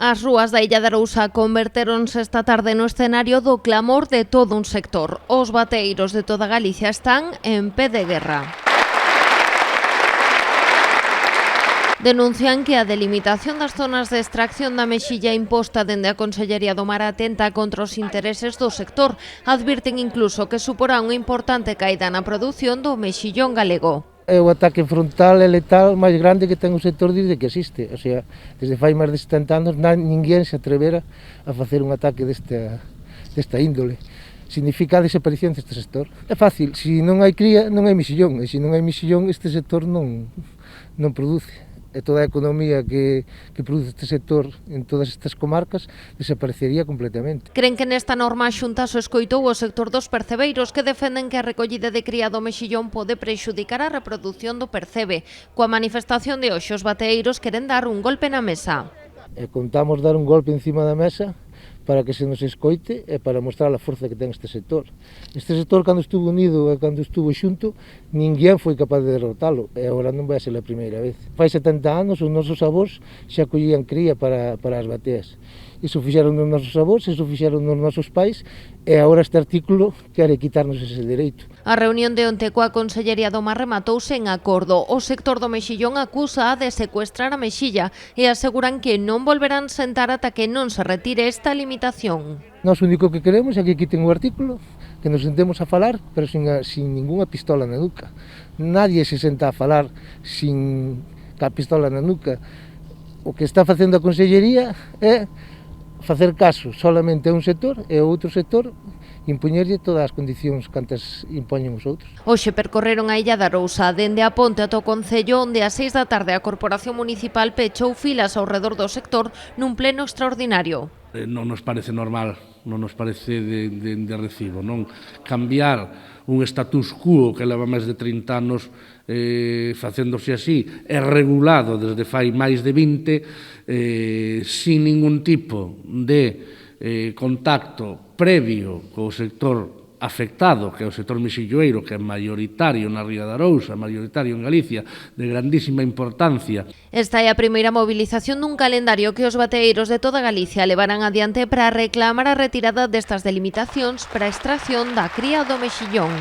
As rúas da Illa de Arousa convertéronse esta tarde no escenario do clamor de todo un sector. Os bateeiros de toda Galicia están en pé de guerra. Denuncian que a delimitación das zonas de extracción da mexilla imposta dende a Consellería do Mar atenta contra os intereses do sector. Advirten incluso que suporá unha importante caída na produción do mexillón galego. É o ataque frontal e letal máis grande que ten o sector desde que existe. O sea, desde fai máis de 70 anos ninguén se atrevera a facer un ataque desta índole. Significa a desaparición deste sector. É fácil, se non hai cría non hai mexillón, e se non hai mexillón este sector non produce. E toda a economía que produce este sector en todas estas comarcas desaparecería completamente. Cren que nesta norma a Xunta só escoitou o sector dos percebeiros que defenden que a recollida de cría do mexillón pode prexudicar a reproducción do percebe. Coa manifestación de hoxe os bateeiros queren dar un golpe na mesa. E contamos dar un golpe encima da mesa para que se nos escoite e para mostrar a forza que ten este sector. Este sector, cando estuvo unido e cando estuvo xunto, ninguén foi capaz de derrotalo, e agora non vai ser a primeira vez. Fai 70 anos os nosos avós xa collían cría para as bateas. Iso fixeron nos nosos avós, iso fixeron nos nosos pais, e agora este artículo quere quitarnos ese dereito. A reunión de onte coa Consellería do Mar rematouse en acordo. O sector do mexillón acusa de secuestrar a mexilla e aseguran que non volverán sentar ata que non se retire esta limitación. Nós o único que queremos é que quiten o artículo, que nos sentemos a falar, pero sin ningunha pistola na nuca. Nadie se senta a falar sin a pistola na nuca. O que está facendo a Consellería é facer caso solamente a un sector e ao outro sector impoñerlle todas as condicións cantas impoñen os outros. Hoxe percorreron a Illa de Arousa dende a ponte ata o Concello, onde ás 6 da tarde a Corporación Municipal pechou filas ao redor do sector nun pleno extraordinario. Non nos parece normal, non nos parece de recibo, non? Cambiar un status quo que leva máis de 30 anos facéndose así, é regulado desde fai máis de 20, sin ningún tipo de contacto previo co sector afectado, que é o sector mexilloeiro, que é maioritario na Ría de Arousa, maioritario en Galicia, de grandísima importancia. Esta é a primeira movilización dun calendario que os bateeiros de toda Galicia levarán adiante para reclamar a retirada destas delimitacións para a extracción da cría do mexillón.